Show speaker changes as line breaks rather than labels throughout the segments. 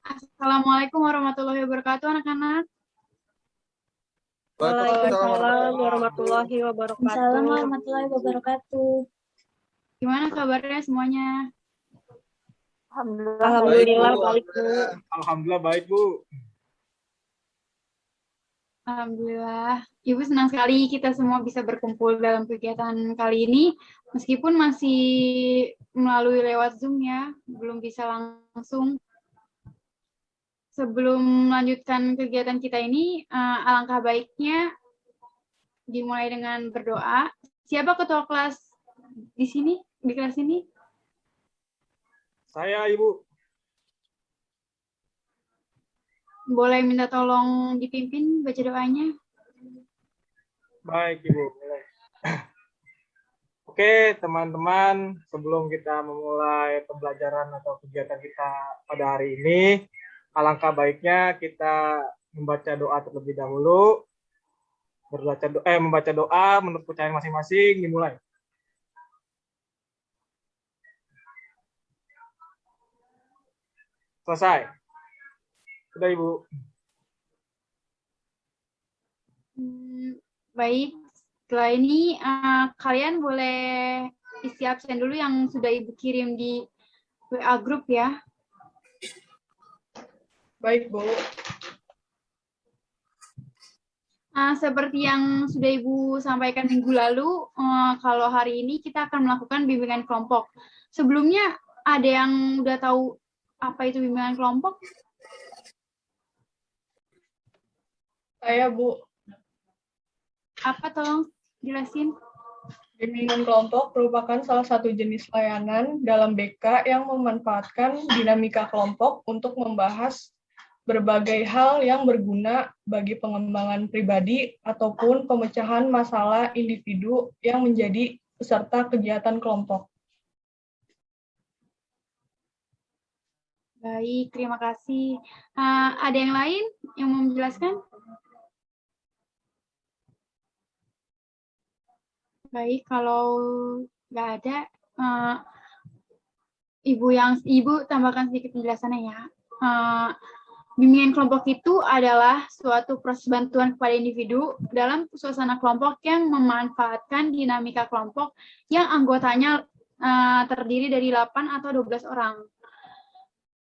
Assalamualaikum warahmatullahi wabarakatuh, anak-anak.
Waalaikumsalam
warahmatullahi wabarakatuh.
Assalamualaikum warahmatullahi wabarakatuh.
Gimana kabarnya semuanya?
Alhamdulillah baik, Bu.
Alhamdulillah baik, Bu.
Alhamdulillah. Ibu senang sekali kita semua bisa berkumpul dalam kegiatan kali ini, meskipun masih melalui lewat Zoom ya, belum bisa langsung. Sebelum melanjutkan kegiatan kita ini, alangkah baiknya dimulai dengan berdoa. Siapa ketua kelas di sini, di kelas ini?
Saya, Ibu.
Boleh minta tolong dipimpin baca doanya?
Baik, Ibu. Oke, teman-teman, sebelum kita memulai pembelajaran atau kegiatan kita pada hari ini, alangkah baiknya kita membaca doa terlebih dahulu. Membaca doa menurut kepercayaan masing-masing, dimulai. Selesai. Sudah, Ibu.
Baik, setelah ini kalian boleh isi absen dulu yang sudah Ibu kirim di WA group ya.
Baik, Bu.
Seperti yang sudah Ibu sampaikan minggu lalu, kalau hari ini kita akan melakukan bimbingan kelompok. Sebelumnya ada yang udah tahu apa itu bimbingan kelompok?
Saya, Bu.
Apa, tolong jelasin.
Bimbingan kelompok merupakan salah satu jenis layanan dalam BK yang memanfaatkan dinamika kelompok untuk membahas berbagai hal yang berguna bagi pengembangan pribadi ataupun pemecahan masalah individu yang menjadi peserta kegiatan kelompok.
Baik, terima kasih. Ada yang lain yang mau menjelaskan? Baik, kalau nggak ada, Ibu tambahkan sedikit penjelasannya ya. Bimbingan kelompok itu adalah suatu proses bantuan kepada individu dalam suasana kelompok yang memanfaatkan dinamika kelompok yang anggotanya terdiri dari 8 atau 12 orang.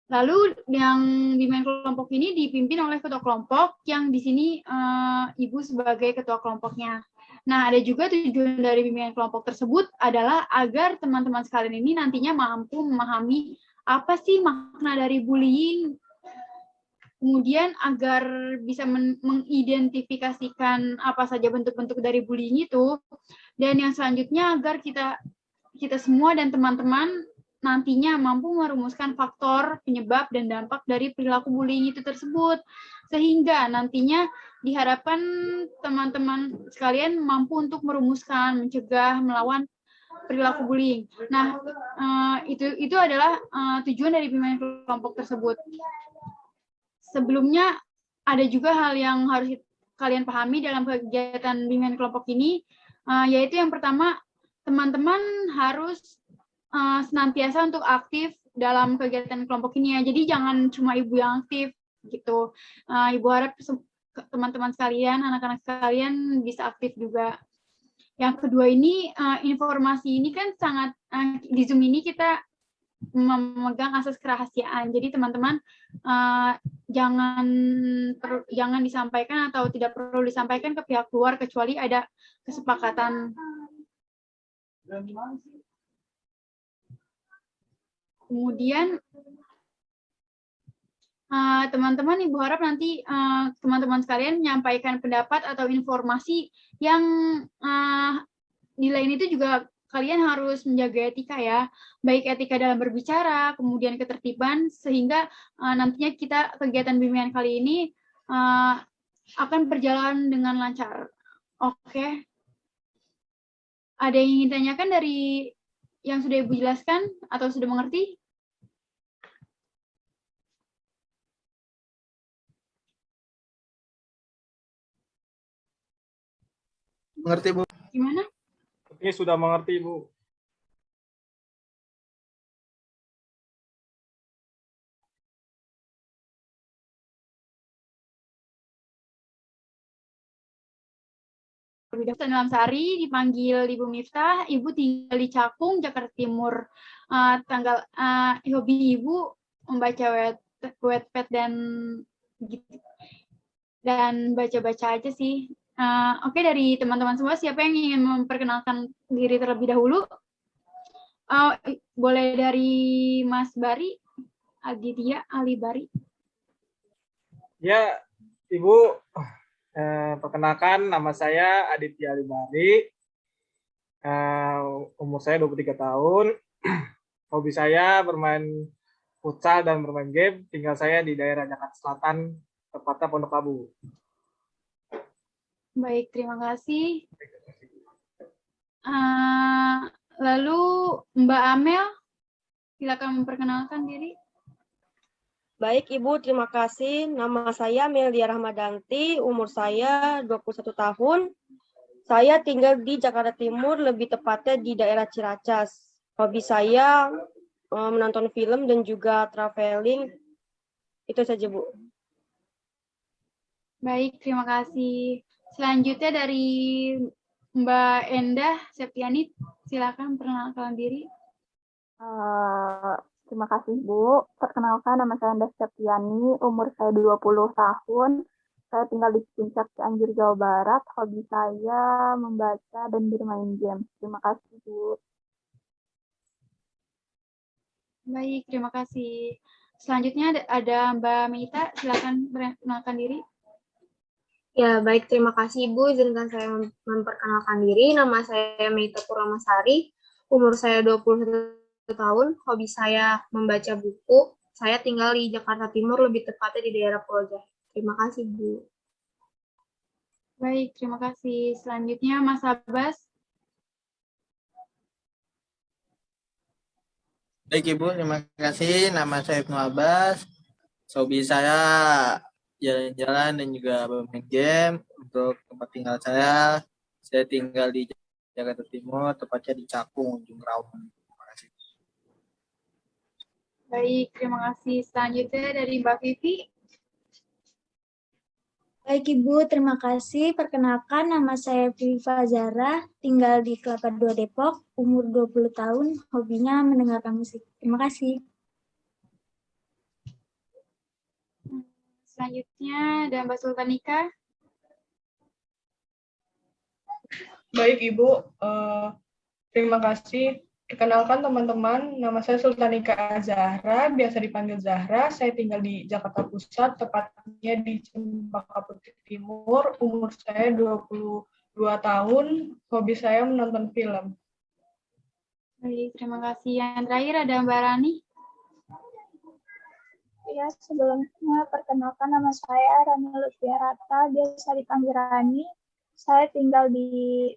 Lalu yang bimbingan kelompok ini dipimpin oleh ketua kelompok yang di sini Ibu sebagai ketua kelompoknya. Nah, ada juga tujuan dari bimbingan kelompok tersebut adalah agar teman-teman sekalian ini nantinya mampu memahami apa sih makna dari bullying, kemudian agar bisa mengidentifikasikan apa saja bentuk-bentuk dari bullying itu, dan yang selanjutnya agar kita semua dan teman-teman nantinya mampu merumuskan faktor, penyebab, dan dampak dari perilaku bullying itu tersebut. Sehingga nantinya diharapkan teman-teman sekalian mampu untuk merumuskan, mencegah, melawan perilaku bullying. Nah, itu adalah tujuan dari bimbingan kelompok tersebut. Sebelumnya ada juga hal yang harus kalian pahami dalam kegiatan bimbingan kelompok ini, yaitu yang pertama, teman-teman harus senantiasa untuk aktif dalam kegiatan kelompok ini ya. Jadi jangan cuma Ibu yang aktif gitu. Ibu harap teman-teman sekalian, anak-anak sekalian bisa aktif juga. Yang kedua ini, informasi ini kan sangat, di Zoom ini kita memegang asas kerahasiaan. Jadi teman-teman jangan disampaikan atau tidak perlu disampaikan ke pihak luar kecuali ada kesepakatan. Kemudian teman-teman, Ibu harap nanti teman-teman sekalian menyampaikan pendapat atau informasi yang di lain itu juga kalian harus menjaga etika ya, baik etika dalam berbicara, kemudian ketertiban, sehingga nantinya kegiatan bimbingan kali ini akan berjalan dengan lancar. Oke. Ada yang ingin ditanyakan dari yang sudah Ibu jelaskan atau sudah mengerti?
Mengerti, Bu?
Gimana?
Sepertinya sudah mengerti, Bu.
terlebih dahulu. Dalam Sari dipanggil Ibu Miftah, Ibu tinggal di Cakung, Jakarta Timur. Hobi Ibu membaca Wattpad dan baca-baca aja sih. Oke, dari teman-teman semua, siapa yang ingin memperkenalkan diri terlebih dahulu? Boleh dari Mas Bari, Aditya Ali Bari.
Ya, Ibu, perkenalkan nama saya Aditya Ali Bari. Umur saya 23 tahun. Hobi saya bermain futsal dan bermain game. Tinggal saya di daerah Jakarta Selatan, tepatnya Pondok Labu.
Baik, terima kasih. Lalu Mbak Amel, silakan memperkenalkan diri.
Baik, Ibu, terima kasih. Nama saya Melia Rahmadanti, umur saya 21 tahun. Saya tinggal di Jakarta Timur, lebih tepatnya di daerah Ciracas. Hobi saya menonton film dan juga traveling. Itu saja, Bu.
Baik, terima kasih. Selanjutnya dari Mbak Endah Septiani, silakan perkenalkan diri.
Terima kasih, Bu. Perkenalkan, nama saya Endah Septiani, umur saya 20 tahun. Saya tinggal di Puncak Cianjur, Jawa Barat. Hobi saya membaca dan bermain game. Terima kasih, Bu.
Baik, terima kasih. Selanjutnya ada Mbak Mita, silakan perkenalkan diri.
Ya, baik. Terima kasih, Ibu. Izinkan saya memperkenalkan diri. Nama saya Mita Purnamasari. Umur saya 21 tahun. Hobi saya membaca buku. Saya tinggal di Jakarta Timur, lebih tepatnya di daerah Pulau Jahe. Terima kasih, Bu.
Baik, terima kasih. Selanjutnya Mas Abbas.
Baik Ibu, terima kasih. Nama saya Ibnu Abbas. Hobi saya jalan-jalan dan juga bermain game. Untuk tempat tinggal saya tinggal di Jakarta Timur, tepatnya di Cakung, Ujung Raung. Terima kasih.
Baik, terima kasih. Selanjutnya dari Mbak Vivi.
Baik Ibu, terima kasih. Perkenalkan, nama saya Viva Zara, tinggal di Kelapa II Depok, umur 20 tahun, hobinya mendengarkan musik. Terima kasih.
Selanjutnya ada Mbak Sultanika.
Baik, Ibu. Terima kasih. Perkenalkan teman-teman, nama saya Sultanika Zahra, biasa dipanggil Zahra. Saya tinggal di Jakarta Pusat, tepatnya di Cempaka Putih Timur. Umur saya 22 tahun, hobi saya menonton film.
Baik, terima kasih. Yang terakhir ada Mbak Rani.
Ya, sebelumnya perkenalkan, nama saya Rani Lutfiarata, biasa dipanggil Rani. Saya tinggal di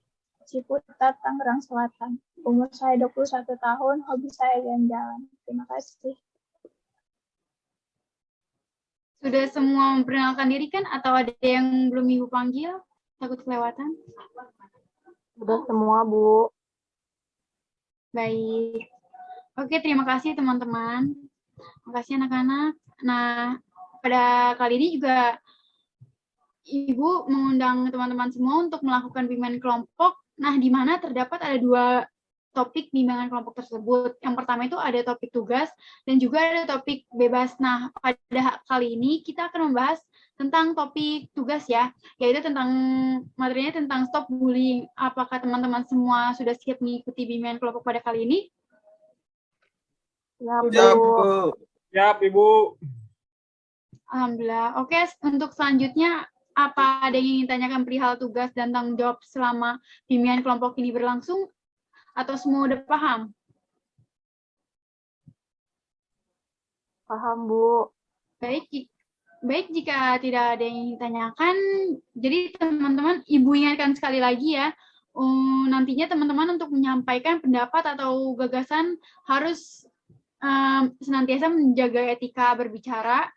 Ciputat, Tangerang Selatan. Umur saya 21 tahun, hobi saya jalan-jalan. Terima kasih.
Sudah semua memperkenalkan diri kan? Atau ada yang belum Ibu panggil? Takut kelewatan?
Sudah semua, Bu.
Baik. Oke, terima kasih teman-teman. Terima kasih anak-anak. Nah, pada kali ini juga Ibu mengundang teman-teman semua untuk melakukan bimbingan kelompok. Nah, di mana terdapat ada 2 topik bimbingan kelompok tersebut. Yang pertama itu ada topik tugas dan juga ada topik bebas. Nah, pada kali ini kita akan membahas tentang topik tugas ya, yaitu tentang materinya tentang stop bullying. Apakah teman-teman semua sudah siap mengikuti bimbingan kelompok pada kali ini?
Ya, Bu.
Ya, Bu.
Siap, Ibu.
Alhamdulillah. Oke, untuk selanjutnya apa ada yang ingin tanyakan perihal tugas dan tanggung jawab selama bimbingan kelompok ini berlangsung? Atau semua udah paham?
Paham, Bu.
Baik, jika tidak ada yang ingin ditanyakan, jadi teman-teman, Ibu ingatkan sekali lagi ya, nantinya teman-teman untuk menyampaikan pendapat atau gagasan harus senantiasa menjaga etika berbicara.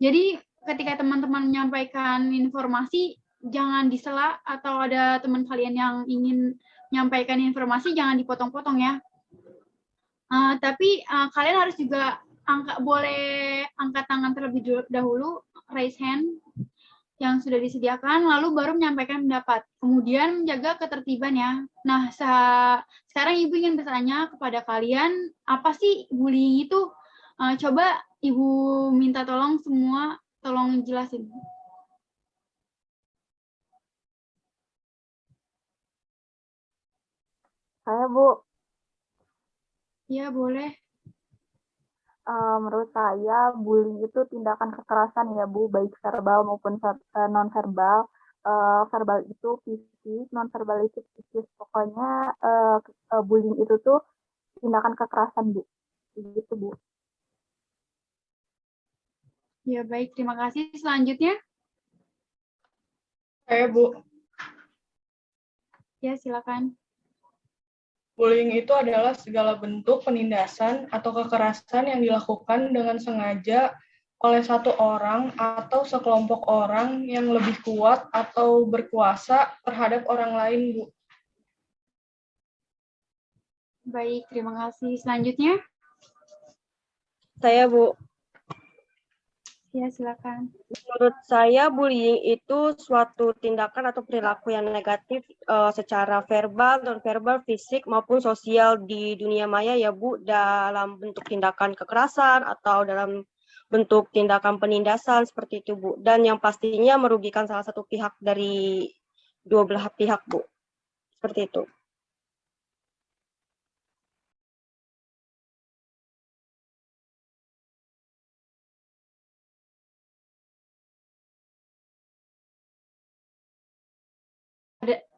Jadi ketika teman-teman menyampaikan informasi, jangan disela atau ada teman kalian yang ingin menyampaikan informasi, jangan dipotong-potong ya. Tapi kalian harus juga boleh angkat tangan terlebih dahulu, raise hand. yang sudah disediakan, lalu baru menyampaikan pendapat. Kemudian menjaga ketertiban ya. Nah, sekarang Ibu ingin bertanya kepada kalian, apa sih bullying itu? Coba Ibu minta tolong semua, tolong jelasin.
Saya, Bu,
Ya, boleh.
menurut saya bullying itu tindakan kekerasan ya, Bu, baik verbal maupun non-verbal. Verbal itu fisik, non-verbal itu psikis. Pokoknya bullying itu tuh tindakan kekerasan, Bu. Gitu, Bu.
Ya, baik. Terima kasih. Selanjutnya.
Saya, Bu.
Ya, silakan.
Bullying itu adalah segala bentuk penindasan atau kekerasan yang dilakukan dengan sengaja oleh satu orang atau sekelompok orang yang lebih kuat atau berkuasa terhadap orang lain, Bu.
Baik, terima kasih. Selanjutnya.
Saya, Bu.
Ya, silakan.
Menurut saya, bullying itu suatu tindakan atau perilaku yang negatif secara verbal, non-verbal, fisik, maupun sosial di dunia maya ya, Bu, dalam bentuk tindakan kekerasan atau dalam bentuk tindakan penindasan seperti itu, Bu. Dan yang pastinya merugikan salah satu pihak dari dua belah pihak, Bu. Seperti itu.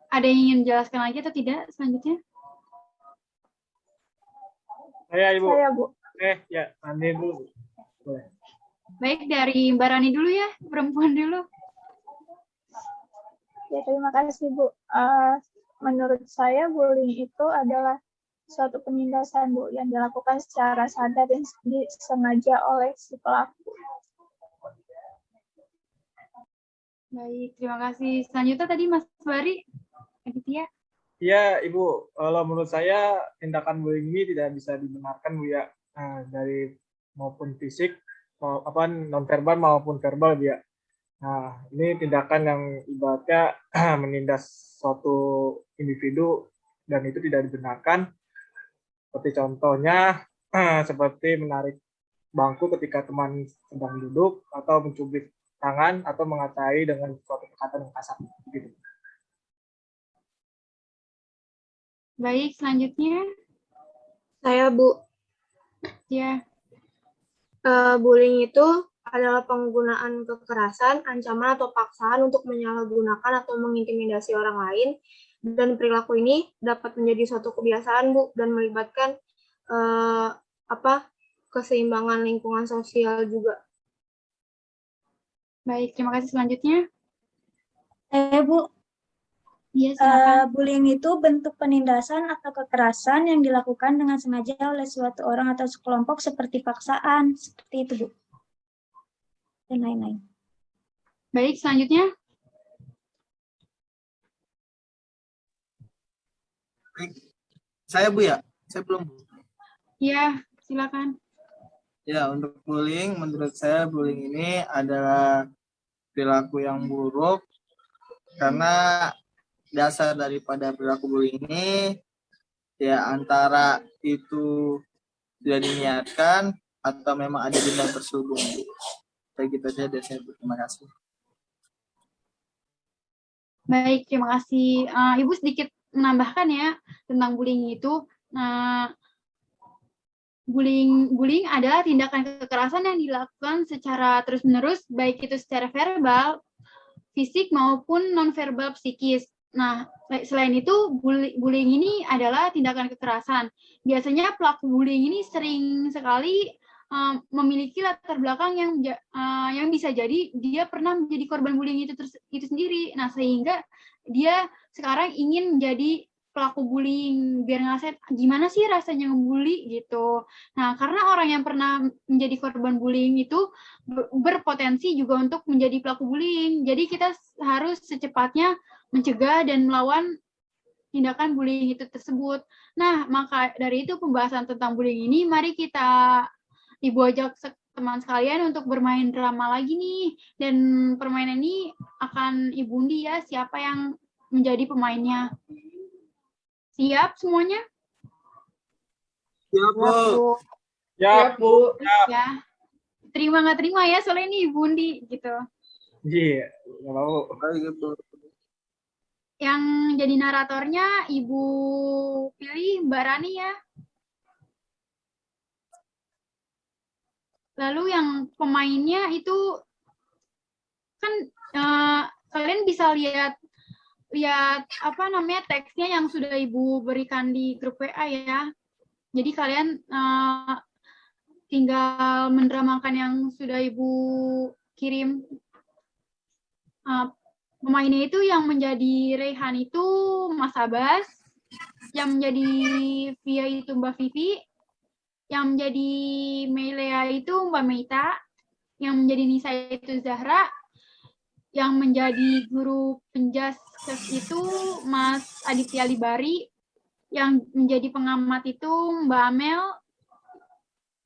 Ada yang ingin jelaskan lagi atau tidak selanjutnya?
Saya, Ibu.
Saya, Bu.
Ya, Andi dulu. Boleh.
Baik, dari Mbak Rani dulu ya, perempuan dulu.
Ya, terima kasih, Bu. Menurut saya, bullying itu adalah suatu penindasan, Bu, yang dilakukan secara sadar dan disengaja oleh si pelaku.
Baik, terima kasih. Selanjutnya tadi Mas Bari, Aditya.
Iya, Ibu. Kalau menurut saya tindakan bullying ini tidak bisa dibenarkan, Bu, ya. Dari maupun fisik, non-verbal maupun verbal, Bu, ya. Nah, ini tindakan yang ibaratnya menindas suatu individu dan itu tidak dibenarkan. Seperti contohnya, seperti menarik bangku ketika teman sedang duduk atau mencubit tangan atau mengatai dengan suatu perkataan yang kasar. Gitu.
Baik, selanjutnya.
Saya, Bu.
Ya,
Bullying itu adalah penggunaan kekerasan, ancaman, atau paksaan untuk menyalahgunakan atau mengintimidasi orang lain. Dan perilaku ini dapat menjadi suatu kebiasaan, Bu, dan melibatkan keseimbangan lingkungan sosial juga.
baik. Terima kasih. Selanjutnya.
Bu,
Iya, silakan.
bullying itu bentuk penindasan atau kekerasan yang dilakukan dengan sengaja oleh suatu orang atau sekelompok seperti paksaan, seperti itu, Bu. Dan lain-lain.
Baik, selanjutnya.
Saya, Bu, ya? Saya belum, Bu.
Iya, silakan.
Ya, untuk bullying, menurut saya bullying ini adalah perilaku yang buruk karena dasar daripada perilaku bullying ini ya antara itu tidak diniatkan atau memang ada dendam terselubung. Kayak gitu aja dari saya. Terima kasih.
Baik, terima kasih. Ibu sedikit menambahkan ya tentang bullying itu. Bullying adalah tindakan kekerasan yang dilakukan secara terus-menerus, baik itu secara verbal, fisik maupun non-verbal psikis. Nah, selain itu, bullying ini adalah tindakan kekerasan. Biasanya pelaku bullying ini sering sekali memiliki latar belakang yang bisa jadi dia pernah menjadi korban bullying itu sendiri. Nah, sehingga dia sekarang ingin menjadi pelaku bullying biar ngerasain gimana sih rasanya ngebully gitu. Nah, karena orang yang pernah menjadi korban bullying itu berpotensi juga untuk menjadi pelaku bullying. Jadi kita harus secepatnya mencegah dan melawan tindakan bullying itu tersebut. Nah, maka dari itu pembahasan tentang bullying ini mari kita Ibu ajak teman sekalian untuk bermain drama lagi nih. Dan permainan ini akan Ibu undi ya, siapa yang menjadi pemainnya. Siap semuanya?
Siap, Bu.
Siap, Bu.
Ya. Terima nggak terima ya, soalnya ini Ibu undi gitu.
Iya, nggak mau.
Baik, Bu.
Yang jadi naratornya Ibu pilih Mbak Rani ya. Lalu yang pemainnya itu kan kalian bisa lihat apa namanya teksnya yang sudah Ibu berikan di grup WA ya. Jadi kalian tinggal mendramakan yang sudah Ibu kirim. Pemainnya itu yang menjadi Rehan itu Mas Abbas, yang menjadi Via itu Mbak Vivi, yang menjadi Meilea itu Mbak Meita, yang menjadi Nisa itu Zahra, yang menjadi guru penjas itu Mas Aditya Libari, yang menjadi pengamat itu Mbak Amel,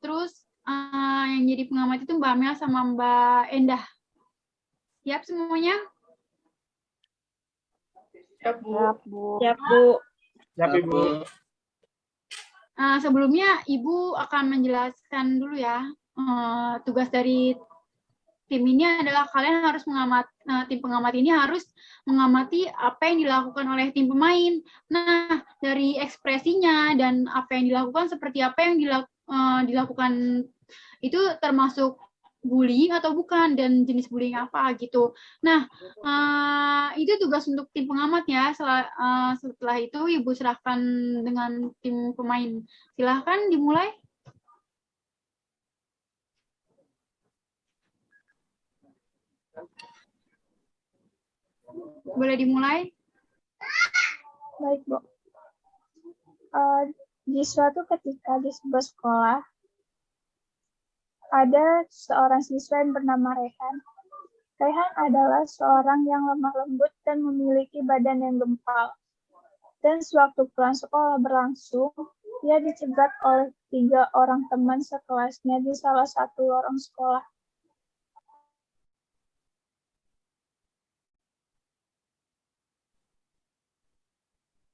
terus yang jadi pengamat itu Mbak Amel sama Mbak Endah. Siap semuanya?
Siap, Bu.
Siap, Bu.
Siap, Ibu.
Sebelumnya Ibu akan menjelaskan dulu ya. Tugas dari tim ini adalah kalian harus tim pengamat ini harus mengamati apa yang dilakukan oleh tim pemain. Nah, dari ekspresinya dan apa yang dilakukan, seperti apa yang dilakukan itu termasuk bullying atau bukan, dan jenis bullying apa gitu. Nah, itu tugas untuk tim pengamat ya. Setelah itu Ibu serahkan dengan tim pemain. Silahkan dimulai. Boleh dimulai?
Baik, Bu. Di suatu ketika di sebuah sekolah, ada seorang siswa yang bernama Rehan. Rehan adalah seorang yang lemah lembut dan memiliki badan yang gempal. Dan sewaktu pulang sekolah berlangsung, dia dicegat oleh 3 orang teman sekelasnya di salah satu lorong sekolah.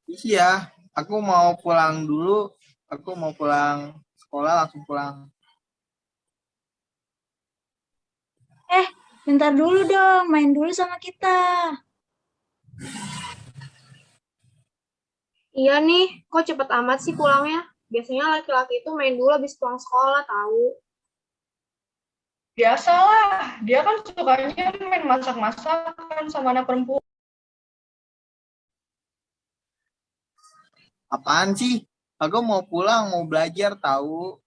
Iya, aku mau pulang dulu. Aku mau pulang sekolah, langsung pulang.
Bentar dulu dong, main dulu sama kita.
Iya nih, kok cepet amat sih pulangnya? Biasanya laki-laki itu main dulu habis pulang sekolah, tahu.
Biasalah, dia kan sukanya main masak-masakan sama anak perempuan.
Apaan sih? Aku mau pulang, mau belajar, tahu.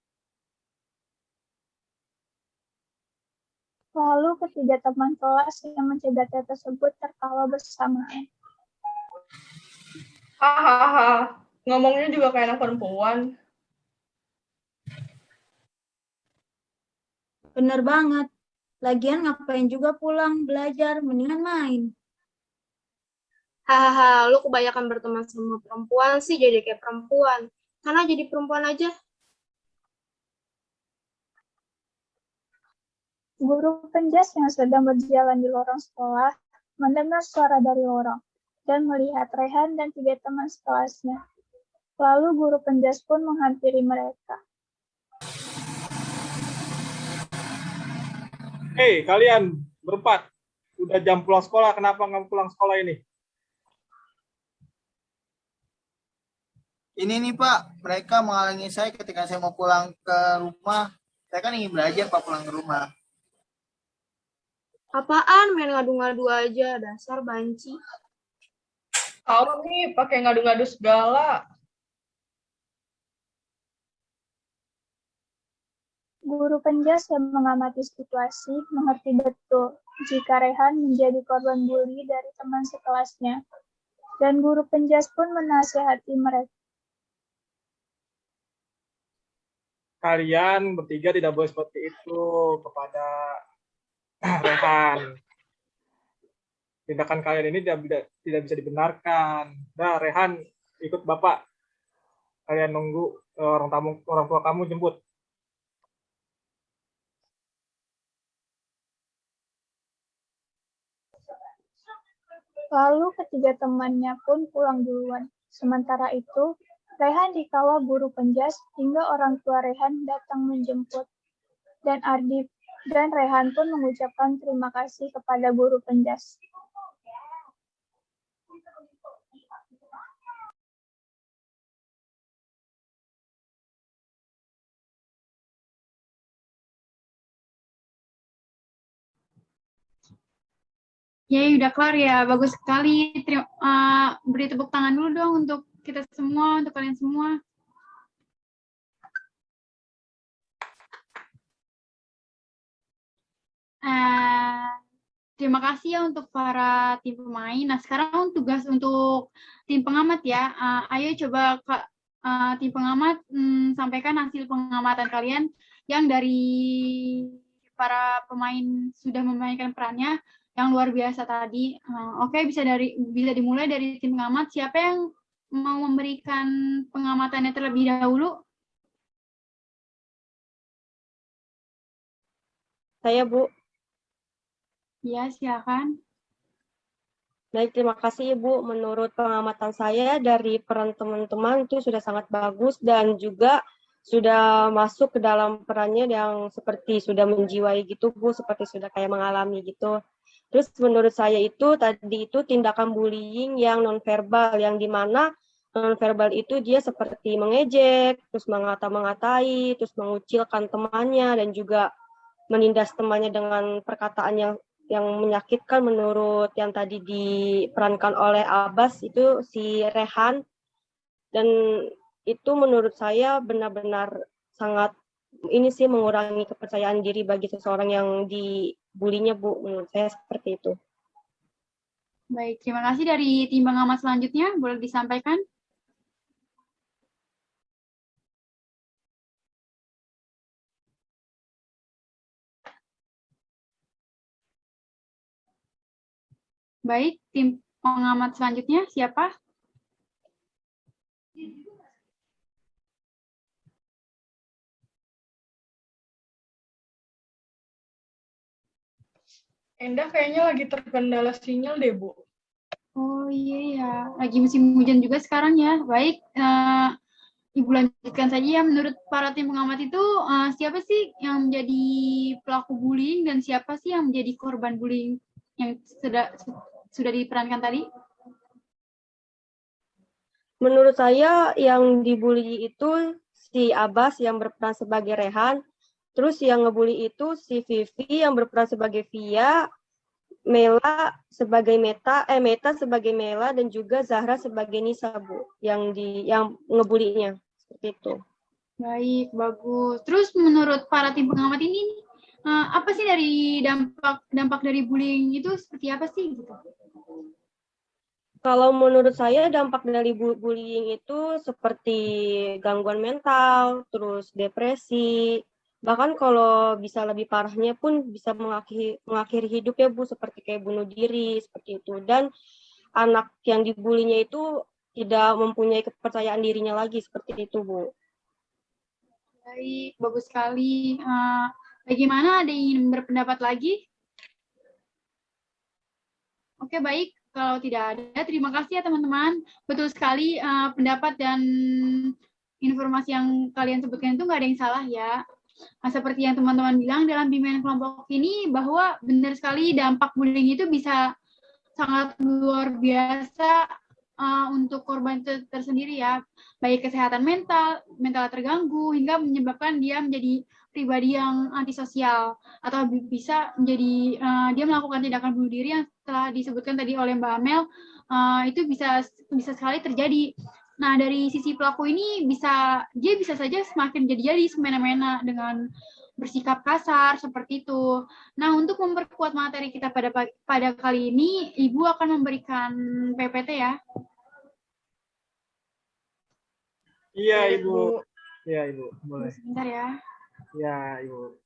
Lalu ketiga teman kelas yang mencegatnya tersebut tertawa bersamaan.
Hahaha, ngomongnya juga kayak anak perempuan.
Bener banget. Lagian ngapain juga pulang belajar, mendingan main.
Hahaha, lu kebanyakan berteman sama perempuan sih jadi kayak perempuan. Karena jadi perempuan aja.
Guru penjas yang sedang berjalan di lorong sekolah mendengar suara dari lorong dan melihat Rehan dan 3 teman sekelasnya. Lalu guru penjas pun menghampiri mereka.
Hei, kalian berempat. Udah jam pulang sekolah, kenapa nggak pulang sekolah ini?
Ini nih Pak, mereka menghalangi saya ketika saya mau pulang ke rumah. Saya kan ingin belajar Pak pulang ke rumah.
Apaan main ngadu-ngadu aja, dasar banci.
Tahu nih, pakai ngadu-ngadu segala.
Guru penjas yang mengamati situasi mengerti betul jika Rehan menjadi korban bully dari teman sekelasnya. Dan guru penjas pun menasihati mereka.
Kalian bertiga tidak boleh seperti itu kepada Rehan. Tindakan kalian ini tidak bisa dibenarkan. Nah, Rehan, ikut Bapak. Kalian nunggu orang tua kamu jemput.
Lalu ketiga temannya pun pulang duluan. Sementara itu, Rehan dikawal guru penjas hingga orang tua Rehan datang menjemput. Dan Ardi dan Rehan pun mengucapkan terima kasih kepada guru penjas.
Ya, udah kelar ya. Bagus sekali. Beri tepuk tangan dulu dong untuk kita semua, untuk kalian semua. Terima kasih ya untuk para tim pemain. Nah, sekarang tugas untuk tim pengamat ya. Ayo coba tim pengamat sampaikan hasil pengamatan kalian yang dari para pemain sudah memainkan perannya yang luar biasa tadi. Oke, bisa dimulai dari tim pengamat. Siapa yang mau memberikan pengamatannya terlebih dahulu?
Saya, Bu.
Ya, silakan.
Baik, terima kasih Ibu. Menurut pengamatan saya dari peran teman-teman itu sudah sangat bagus dan juga sudah masuk ke dalam perannya yang seperti sudah menjiwai gitu Bu, seperti sudah kayak mengalami gitu. Terus menurut saya itu tadi itu tindakan bullying yang nonverbal, yang dimana nonverbal itu dia seperti mengejek, terus mengata-ngatai, terus mengucilkan temannya dan juga menindas temannya dengan perkataan yang menyakitkan menurut yang tadi diperankan oleh Abbas itu si Rehan, dan itu menurut saya benar-benar sangat ini sih mengurangi kepercayaan diri bagi seseorang yang dibulinya Bu, menurut saya seperti itu.
Baik, terima kasih. Dari tim pengamat selanjutnya boleh disampaikan. Baik, tim pengamat selanjutnya siapa?
Endah kayaknya lagi terkendala sinyal deh, Bu.
Oh iya ya, lagi musim hujan juga sekarang ya. Baik, Ibu lanjutkan saja ya. Menurut para tim pengamat itu, siapa sih yang menjadi pelaku bullying dan siapa sih yang menjadi korban bullying yang sudah diperankan tadi?
Menurut saya yang dibully itu si Abbas yang berperan sebagai Rehan, terus yang ngebully itu si Vivi yang berperan sebagai Via, Mela sebagai Meta sebagai Mela, dan juga Zahra sebagai Nisa, Bu, yang ngebulinya seperti itu.
Baik, bagus. Terus menurut para tim pengamat ini, apa sih dari dampak dari bullying itu seperti apa sih gitu?
Kalau menurut saya dampak dari bullying itu seperti gangguan mental, terus depresi, bahkan kalau bisa lebih parahnya pun bisa mengakhiri hidup ya Bu, seperti kayak bunuh diri, seperti itu. Dan anak yang dibulinya itu tidak mempunyai kepercayaan dirinya lagi, seperti itu Bu.
Baik, bagus sekali. Bagaimana, ada yang ingin berpendapat lagi? Oke, baik. Kalau tidak ada, terima kasih ya teman-teman. Betul sekali pendapat dan informasi yang kalian sebutkan itu nggak ada yang salah ya. Nah, seperti yang teman-teman bilang dalam bimbingan kelompok ini, bahwa benar sekali dampak bullying itu bisa sangat luar biasa untuk korban tersendiri ya. Baik kesehatan mental terganggu, hingga menyebabkan dia menjadi pribadi yang antisosial, atau bisa menjadi dia melakukan tindakan bunuh diri yang telah disebutkan tadi oleh Mbak Amel. Itu bisa sekali terjadi. Nah, dari sisi pelaku ini dia bisa saja semakin jadi semena-mena dengan bersikap kasar seperti itu. Nah, untuk memperkuat materi kita pada kali ini, Ibu akan memberikan PPT ya.
Iya, Ibu. Iya, Ibu. Boleh.
Sebentar ya.
Iya, Ibu.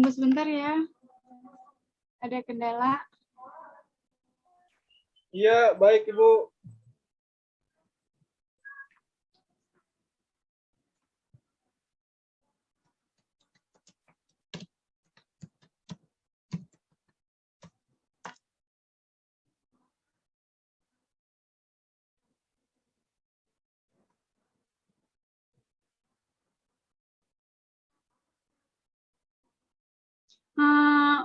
Tunggu sebentar ya. Ada kendala.
Iya, baik Ibu.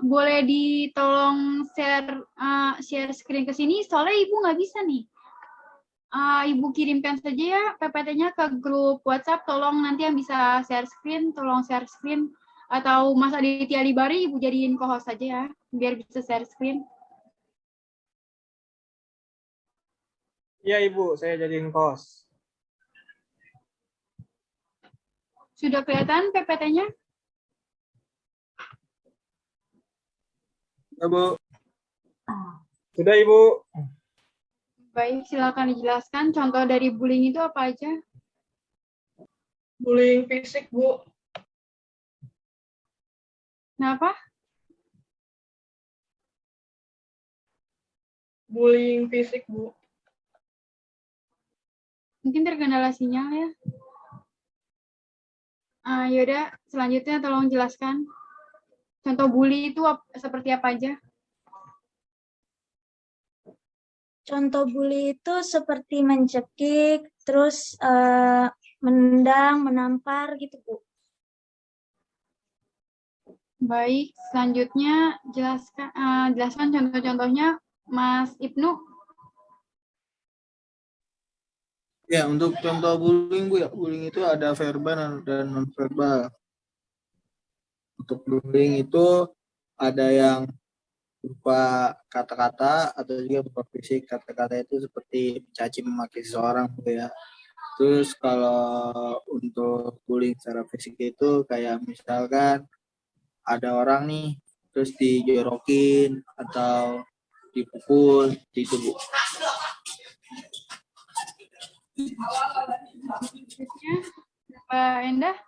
Boleh ditolong share screen ke sini, soalnya Ibu nggak bisa nih. Ibu kirimkan saja ya PPT-nya ke grup WhatsApp. Tolong nanti yang bisa share screen, tolong share screen. Atau Mas Aditya Libari, Ibu jadiin co-host saja ya, biar bisa share screen.
Iya Ibu, saya jadiin host.
Sudah kelihatan PPT-nya?
Ya, Bu.
Sudah Ibu.
Baik, silakan dijelaskan contoh dari bullying itu apa aja?
Bullying fisik, Bu.
Kenapa?
Bullying fisik, Bu.
Mungkin terkendala sinyal ya. Yaudah, selanjutnya tolong jelaskan. Contoh bully itu seperti apa aja?
Contoh bully itu seperti mencekik, terus menendang, menampar gitu, Bu.
Baik, selanjutnya jelaskan contoh-contohnya, Mas Ibnu.
Ya, untuk contoh bullying, Bu, ya, bullying itu ada verbal dan non-verbal. Untuk bullying itu ada yang berupa kata-kata atau juga berupa fisik. Kata-kata itu seperti mencaci memaki seseorang, Bu, ya. Terus kalau untuk bullying secara fisik itu kayak misalkan ada orang nih, terus dijorokin atau dipukul, gitu, Bu.
Selanjutnya, Mbak Endah.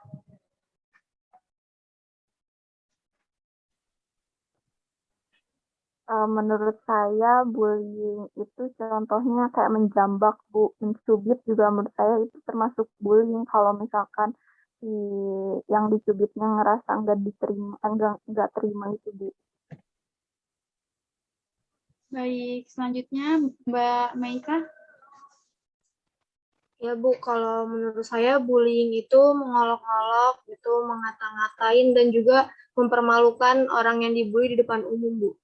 Menurut saya bullying itu contohnya kayak menjambak, Bu, mencubit juga menurut saya itu termasuk bullying kalau misalkan si yang dicubitnya ngerasa nggak diterima, nggak terima itu, Bu.
Baik, selanjutnya Mbak Meika.
Ya Bu, kalau menurut saya bullying itu mengolok-olok, itu mengata-ngatain dan juga mempermalukan orang yang dibully di depan umum, Bu.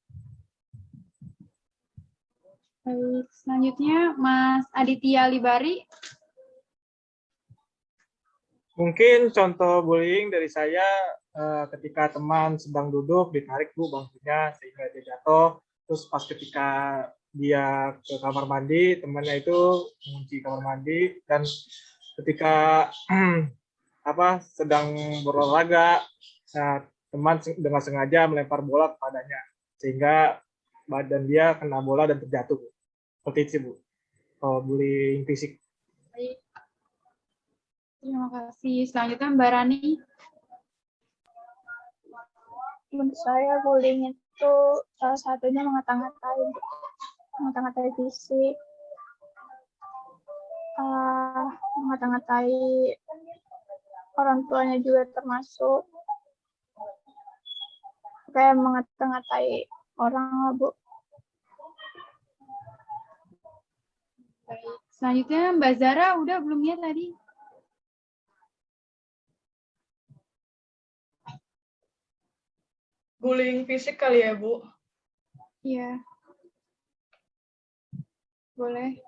Baik, selanjutnya Mas Aditya Libari.
Mungkin contoh bullying dari saya ketika teman sedang duduk ditarik Bu bangkunya sehingga dia jatuh. Terus pas ketika dia ke kamar mandi, temannya itu mengunci kamar mandi dan ketika sedang berolahraga, teman dengan sengaja melempar bola kepadanya sehingga badan dia kena bola dan terjatuh. Seperti itu Bu. Bullying fisik.
Baik. Terima kasih. Selanjutnya Mbak Rani.
Menurut saya bullying itu salah satunya mengata-ngatai fisik, mengata-ngatai orang tuanya juga termasuk, kayak mengata-ngatai orang lah, Bu.
Baik. Selanjutnya Mbak Zara, udah belum ya tadi?
Bullying fisik kali ya, Bu?
Iya. Boleh.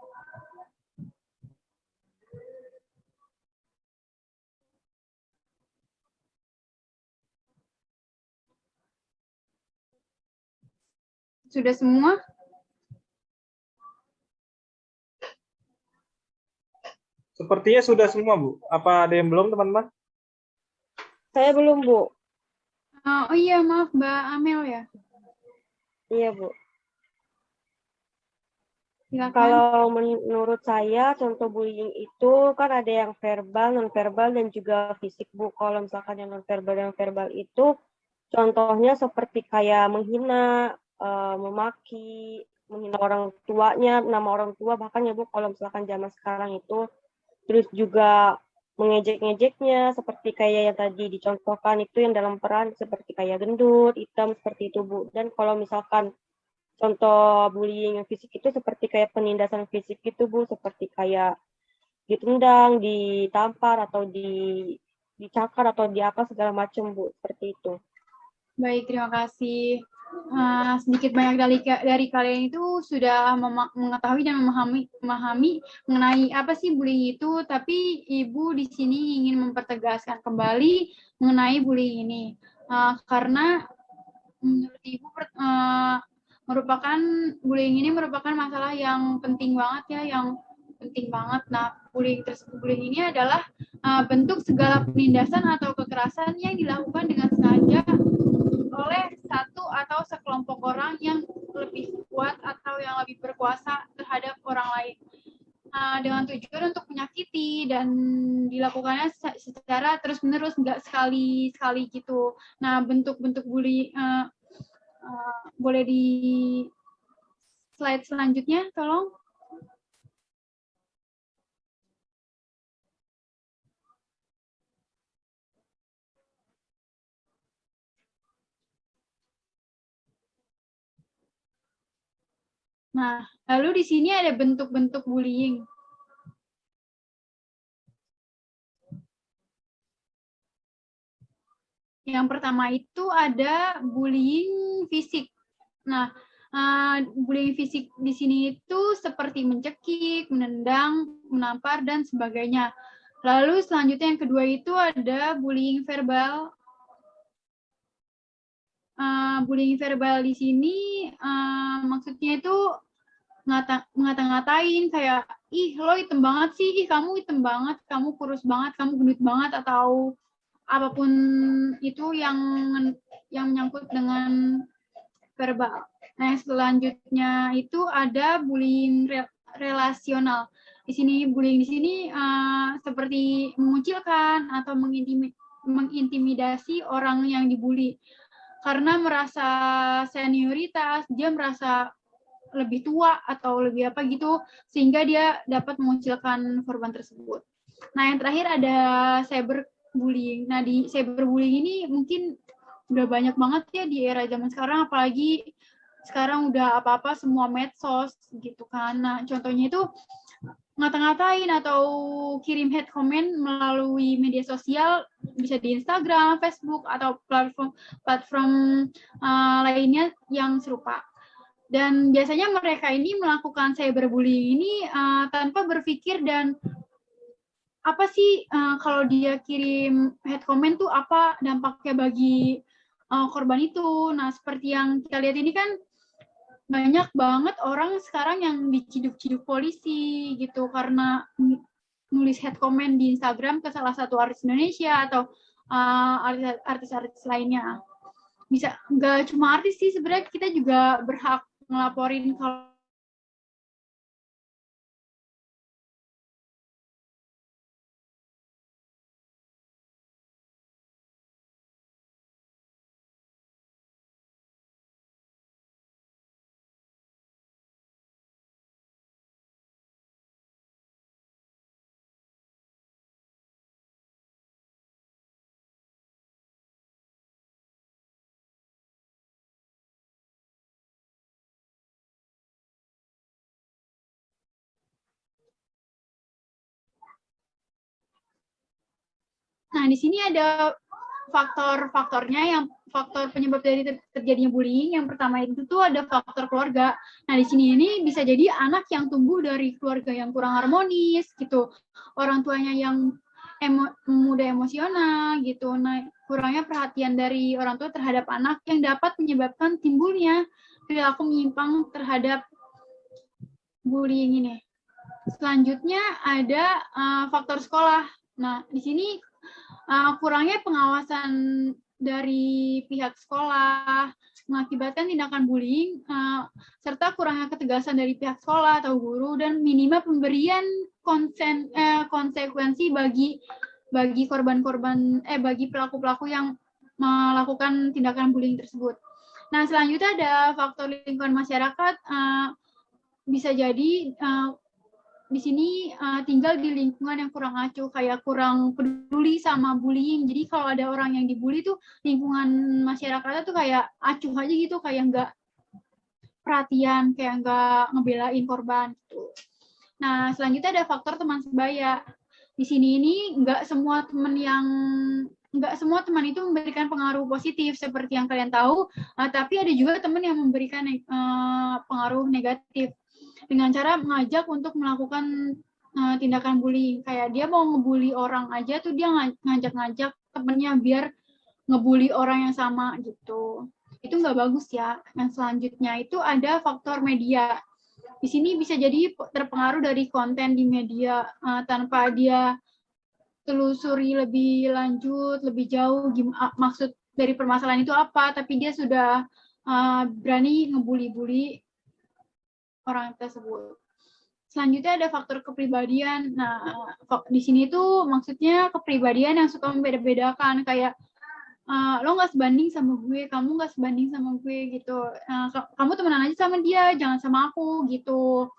Sudah semua?
Sepertinya sudah semua, Bu. Apa ada yang belum, teman-teman?
Saya belum, Bu.
Oh iya, maaf Mbak Amel ya.
Iya, Bu.
Silakan.
Kalau menurut saya, contoh bullying itu kan ada yang verbal, non-verbal, dan juga fisik, Bu. Kalau misalkan yang non-verbal dan verbal itu Contohnya seperti kayak menghina, memaki, menghina orang tuanya, nama orang tua bahkan ya Bu, kalau misalkan zaman sekarang itu. Terus juga mengejek-ngejeknya seperti kayak yang tadi dicontohkan itu yang dalam peran seperti kayak gendut, hitam, seperti itu Bu. Dan kalau misalkan contoh bullying yang fisik itu seperti kayak penindasan fisik gitu Bu, seperti kayak ditendang, ditampar, atau dicakar, atau diapa segala macam Bu, seperti itu.
Baik, terima kasih. Sedikit banyak dari kalian itu sudah mengetahui dan memahami mengenai apa sih bullying itu, tapi Ibu di sini ingin mempertegaskan kembali mengenai bullying ini. Karena menurut Ibu bullying ini merupakan masalah yang penting banget ya, yang penting banget. Nah, bullying ini adalah bentuk segala penindasan atau kekerasan yang dilakukan dengan sengaja oleh satu atau sekelompok orang yang lebih kuat atau yang lebih berkuasa terhadap orang lain, dengan tujuan untuk menyakiti, dan dilakukannya secara terus-menerus, nggak sekali-sekali gitu. Nah, bentuk-bentuk bully boleh di slide selanjutnya, tolong. Nah, lalu di sini ada bentuk-bentuk bullying. Yang pertama itu ada bullying fisik. Nah, bullying fisik di sini itu seperti mencekik, menendang, menampar, dan sebagainya. Lalu selanjutnya yang kedua itu ada bullying verbal. Bullying verbal di sini maksudnya itu ngata-ngatain kayak, ih lo hitam banget sih, ih kamu hitam banget, kamu kurus banget, kamu gendut banget, atau apapun itu yang menyangkut dengan verbal. Nah, selanjutnya itu ada bullying relasional. Di sini bullying di sini seperti mengucilkan atau mengintimidasi orang yang dibully karena merasa senioritas, dia merasa lebih tua atau lebih apa gitu, sehingga dia dapat mengucilkan korban tersebut. Nah, yang terakhir ada cyberbullying. Nah, di cyberbullying ini mungkin udah banyak banget ya di era zaman sekarang, apalagi sekarang udah apa-apa semua medsos gitu kan. Nah, contohnya itu ngata-ngatain atau kirim hate comment melalui media sosial, bisa di Instagram, Facebook, atau platform lainnya yang serupa. Dan biasanya mereka ini melakukan cyberbullying ini tanpa berpikir, dan apa sih kalau dia kirim hate comment tuh apa dampaknya bagi korban itu. Nah, seperti yang kita lihat ini kan banyak banget orang sekarang yang diciduk-ciduk polisi gitu karena nulis hate comment di Instagram ke salah satu artis Indonesia atau artis-artis lainnya. Bisa nggak cuma artis sih, sebenarnya kita juga berhak ngelaporin kalau Nah, di sini ada faktor-faktornya, yang faktor penyebab dari terjadinya bullying. Yang pertama itu tuh ada faktor keluarga. Nah, di sini ini bisa jadi anak yang tumbuh dari keluarga yang kurang harmonis gitu. Orang tuanya yang mudah emosional gitu. Nah, kurangnya perhatian dari orang tua terhadap anak yang dapat menyebabkan timbulnya perilaku menyimpang terhadap bullying ini. Selanjutnya ada faktor sekolah. Nah, di sini kurangnya pengawasan dari pihak sekolah mengakibatkan tindakan bullying, serta kurangnya ketegasan dari pihak sekolah atau guru, dan minima pemberian konsekuensi bagi korban-korban bagi pelaku-pelaku yang melakukan tindakan bullying tersebut. Nah, selanjutnya ada faktor lingkungan masyarakat. Bisa jadi di sini tinggal di lingkungan yang kurang acuh, kayak kurang peduli sama bullying. Jadi kalau ada orang yang dibully tuh lingkungan masyarakatnya tuh kayak acuh aja gitu, kayak nggak perhatian, kayak nggak ngebelain korban gitu. Nah, selanjutnya ada faktor teman sebaya. Di sini ini nggak semua teman itu memberikan pengaruh positif seperti yang kalian tahu, tapi ada juga teman yang memberikan pengaruh negatif dengan cara mengajak untuk melakukan tindakan bullying. Kayak dia mau ngebully orang aja tuh dia ngajak-ngajak temennya biar ngebully orang yang sama gitu. Itu nggak bagus ya. Yang selanjutnya itu ada faktor media. Di sini bisa jadi terpengaruh dari konten di media tanpa dia telusuri lebih lanjut, lebih jauh maksud dari permasalahan itu apa, tapi dia sudah berani ngebully-bully orang tersebut. Selanjutnya ada faktor kepribadian. Nah, di sini tuh maksudnya kepribadian yang suka membeda-bedakan, kayak lo nggak sebanding sama gue, kamu nggak sebanding sama gue gitu. Kamu temenan aja sama dia, jangan sama aku gitu.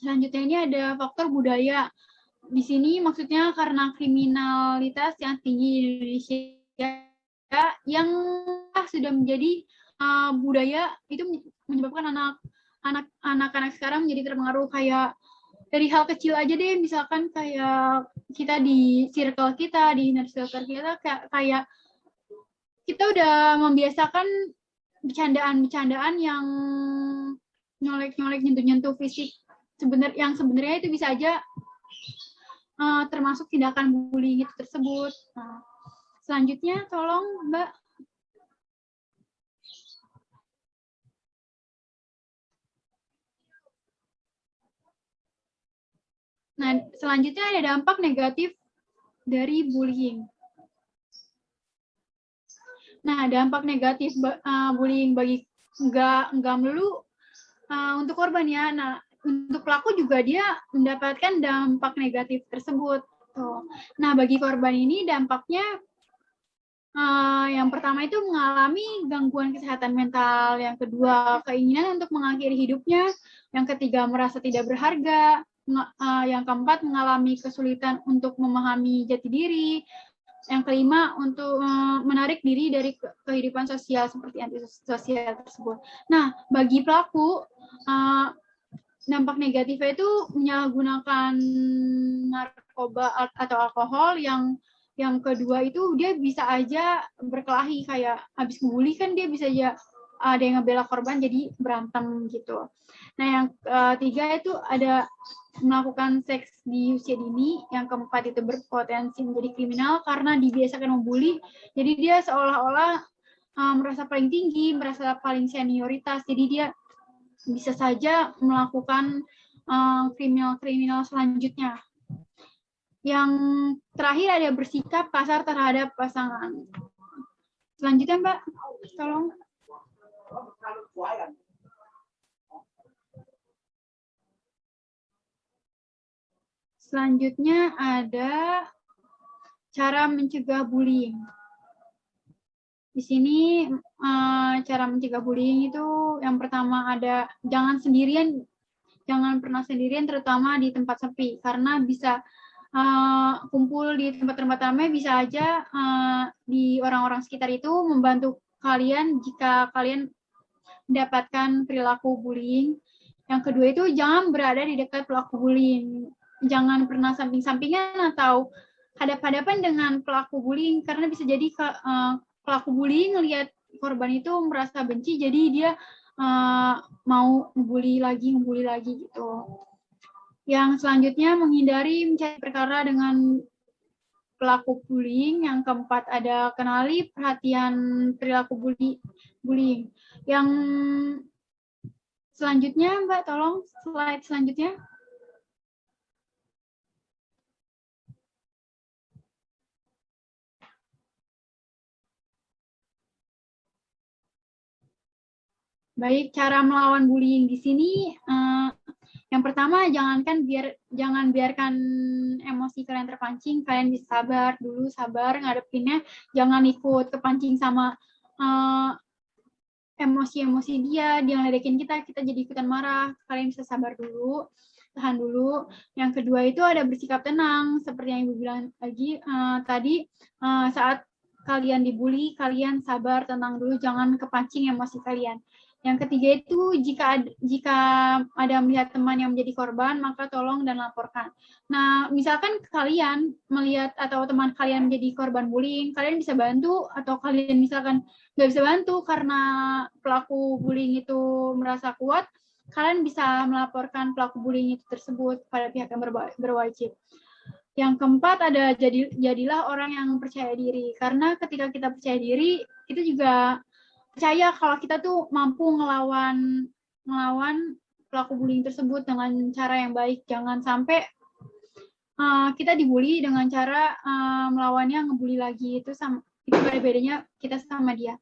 Selanjutnya ini ada faktor budaya. Di sini maksudnya karena kriminalitas yang tinggi di Indonesia yang sudah menjadi budaya itu menyebabkan anak-anak sekarang menjadi terpengaruh, kayak dari hal kecil aja deh, misalkan kayak kita di circle kita, di inner circle kita, kayak kita udah membiasakan bercandaan-bercandaan yang nyolek-nyolek, nyentuh-nyentuh fisik, yang sebenarnya itu bisa aja termasuk tindakan bullying itu tersebut. Nah, selanjutnya tolong Mbak. Nah, selanjutnya ada dampak negatif dari bullying. Nah, dampak negatif bullying bagi nggak melulu untuk korban ya. Nah, untuk pelaku juga dia mendapatkan dampak negatif tersebut. Nah, bagi korban ini dampaknya yang pertama itu mengalami gangguan kesehatan mental, yang kedua keinginan untuk mengakhiri hidupnya, yang ketiga merasa tidak berharga, yang keempat mengalami kesulitan untuk memahami jati diri, yang kelima untuk menarik diri dari kehidupan sosial seperti antisosial tersebut. Nah, bagi pelaku dampak negatifnya itu menyalahgunakan narkoba atau alkohol, yang kedua itu dia bisa aja berkelahi, kayak habis ngebully kan dia bisa aja ada yang ngebela korban jadi berantem gitu. Nah, yang ketiga itu ada melakukan seks di usia dini, yang keempat itu berpotensi menjadi kriminal karena dibiasakan membuli, jadi dia seolah-olah merasa paling tinggi, merasa paling senioritas, jadi dia bisa saja melakukan kriminal selanjutnya. Yang terakhir ada bersikap kasar terhadap pasangan. Selanjutnya Mbak, tolong. Selanjutnya ada cara mencegah bullying. Di sini cara mencegah bullying itu yang pertama ada jangan pernah sendirian, terutama di tempat sepi, karena bisa kumpul di tempat-tempat ramai, bisa aja di orang-orang sekitar itu membantu kalian jika kalian mendapatkan perilaku bullying. Yang kedua itu jangan berada di dekat pelaku bullying. Jangan pernah samping-sampingan atau hadap-hadapan dengan pelaku bullying, karena bisa jadi pelaku bullying ngelihat korban itu merasa benci, jadi dia mau ngebully lagi gitu. Yang selanjutnya menghindari mencari perkara dengan pelaku bullying. Yang keempat ada kenali perhatian perilaku bullying. Yang selanjutnya Mbak, tolong slide selanjutnya. Baik, cara melawan bullying di sini Yang pertama, jangan biarkan emosi kalian terpancing. Kalian bisa sabar dulu, sabar ngadepinnya. Jangan ikut kepancing sama emosi-emosi dia ngeledekin kita jadi ikutan marah. Kalian bisa sabar dulu, tahan dulu. Yang kedua itu ada bersikap tenang, seperti yang Ibu bilang lagi tadi, saat kalian dibully, kalian sabar, tenang dulu, jangan kepancing emosi kalian. Yang ketiga itu jika ada melihat teman yang menjadi korban, maka tolong dan laporkan. Nah, misalkan kalian melihat atau teman kalian menjadi korban bullying, kalian bisa bantu, atau kalian misalkan nggak bisa bantu karena pelaku bullying itu merasa kuat, kalian bisa melaporkan pelaku bullying itu tersebut pada pihak yang berwajib. Yang keempat ada jadilah orang yang percaya diri, karena ketika kita percaya diri, itu juga percaya kalau kita tuh mampu ngelawan pelaku bullying tersebut dengan cara yang baik. Jangan sampai kita dibully dengan cara melawannya ngebully lagi. Itu bedanya kita sama dia.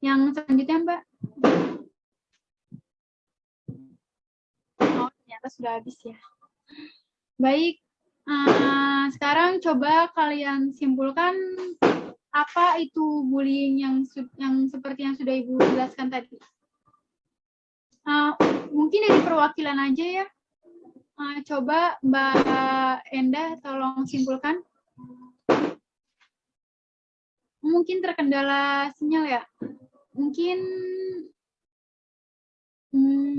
Yang selanjutnya, Mbak. Oh, ternyata sudah habis ya. Baik, sekarang coba kalian simpulkan apa itu bullying yang seperti yang sudah Ibu jelaskan tadi. Mungkin dari perwakilan aja ya. Coba Mbak Endah tolong simpulkan. Mungkin terkendala sinyal ya. Mungkin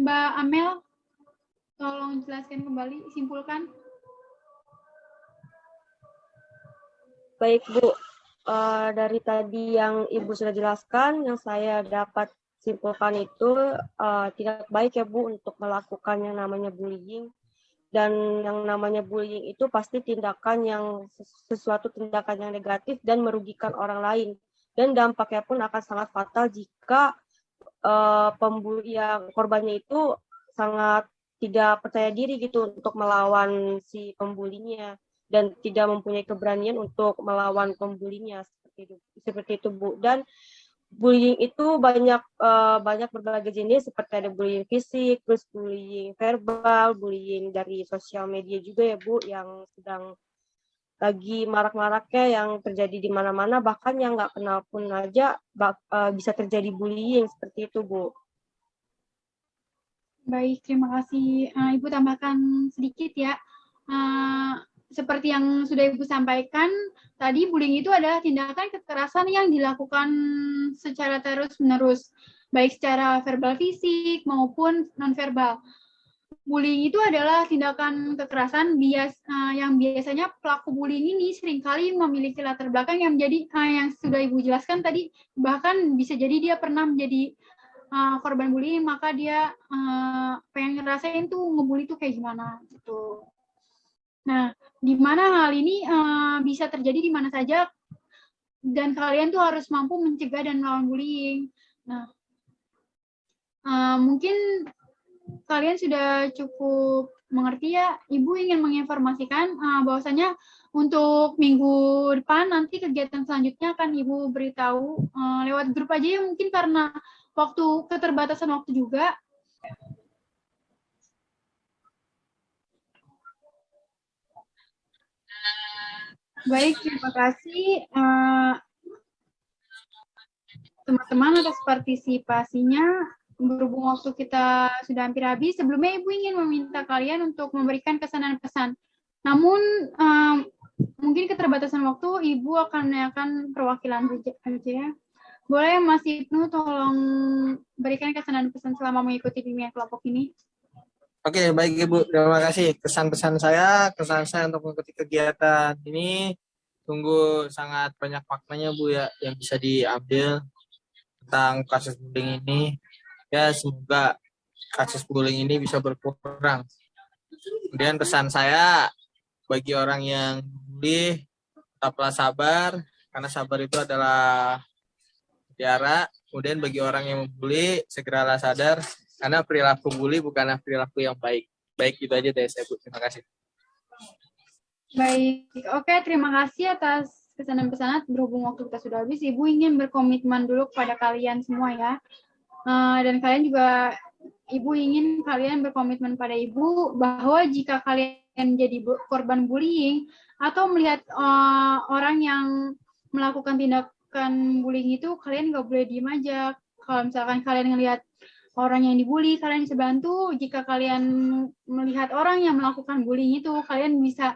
Mbak Amel tolong jelaskan kembali, simpulkan.
Baik, Bu. Dari tadi yang Ibu sudah jelaskan, yang saya dapat simpulkan itu tidak baik ya Bu untuk melakukan yang namanya bullying. Dan yang namanya bullying itu pasti sesuatu tindakan yang negatif dan merugikan orang lain. Dan dampaknya pun akan sangat fatal jika korbannya itu sangat tidak percaya diri gitu untuk melawan si pembulinya. Dan tidak mempunyai keberanian untuk melawan pembulinya seperti itu Bu. Dan bullying itu banyak berbagai jenis, seperti ada bullying fisik, terus bullying verbal, bullying dari sosial media juga ya Bu, yang sedang lagi marak-maraknya, yang terjadi di mana-mana, bahkan yang nggak kenal pun aja bisa terjadi bullying seperti itu Bu.
Baik, terima kasih. Ibu tambahkan sedikit ya. Seperti yang sudah Ibu sampaikan, tadi bullying itu adalah tindakan kekerasan yang dilakukan secara terus-menerus, baik secara verbal fisik maupun non-verbal. Bullying itu adalah tindakan kekerasan yang biasanya pelaku bullying ini seringkali memiliki latar belakang yang yang sudah Ibu jelaskan tadi, bahkan bisa jadi dia pernah menjadi korban bullying, maka dia pengen ngerasain tuh ngebully tuh kayak gimana gitu. Nah, di mana hal ini bisa terjadi di mana saja, dan kalian tuh harus mampu mencegah dan melawan bullying. Nah, mungkin kalian sudah cukup mengerti ya. Ibu ingin menginformasikan bahwasanya untuk minggu depan nanti kegiatan selanjutnya akan Ibu beritahu lewat grup aja ya, mungkin karena keterbatasan waktu juga. Baik, terima kasih teman-teman atas partisipasinya. Berhubung waktu kita sudah hampir habis, sebelumnya Ibu ingin meminta kalian untuk memberikan kesan dan pesan. Namun, mungkin keterbatasan waktu, Ibu akan menanyakan perwakilan aja ya. Boleh Mas Ibnu tolong berikan kesan dan pesan selama mengikuti bimbingan kelompok ini?
Oke, baik Ibu. Terima kasih. Kesan saya untuk mengikuti kegiatan ini, sungguh sangat banyak maknanya Bu ya, yang bisa diambil tentang kasus bullying ini. Ya, semoga kasus bullying ini bisa berkurang. Kemudian pesan saya bagi orang yang bully, tetaplah sabar, karena sabar itu adalah mutiara. Kemudian bagi orang yang membuli, segeralah sadar, karena perilaku bully bukanlah perilaku yang baik. Baik, itu aja dari saya Bu. Terima kasih.
Baik, oke, terima kasih atas kesan dan pesan. Berhubung waktu kita sudah habis, Ibu ingin berkomitmen dulu kepada kalian semua ya. Dan kalian juga Ibu ingin kalian berkomitmen pada Ibu bahwa jika kalian jadi korban bullying atau melihat orang yang melakukan tindakan bullying itu, kalian nggak boleh diem aja. Kalau misalkan kalian ngelihat orang yang dibully, kalian bisa bantu. Jika kalian melihat orang yang melakukan bullying itu, kalian bisa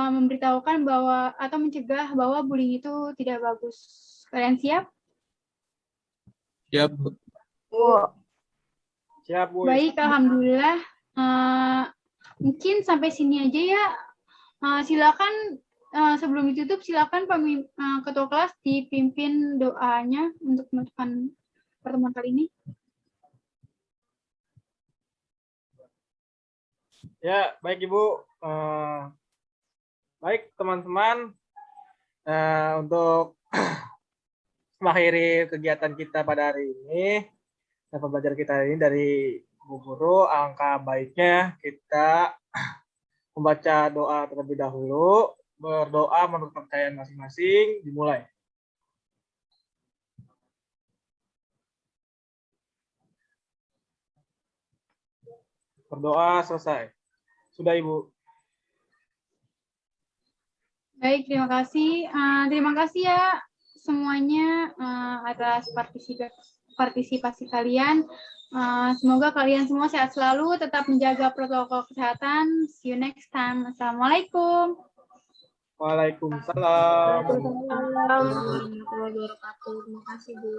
memberitahukan bahwa atau mencegah bahwa bullying itu tidak bagus. Kalian siap?
Siap, Bu.
Siap, Bu.
Baik, alhamdulillah. Mungkin sampai sini aja ya. Silakan sebelum ditutup, silakan ketua kelas dipimpin doanya untuk menutupan pertemuan kali ini.
Ya, baik Ibu. Baik teman-teman, untuk mengakhiri kegiatan kita pada hari ini, dan pembelajaran kita hari ini dari Bu Guru, alangkah baiknya kita membaca doa terlebih dahulu, berdoa menurut kepercayaan masing-masing, dimulai. Berdoa selesai. Sudah Ibu.
Baik, terima kasih. Terima kasih ya semuanya atas partisipasi kalian. Semoga kalian semua sehat selalu, tetap menjaga protokol kesehatan. See you next time. Assalamualaikum.
Waalaikumsalam.
Waalaikumsalam warahmatullahi wabarakatuh. Terima kasih, Bu.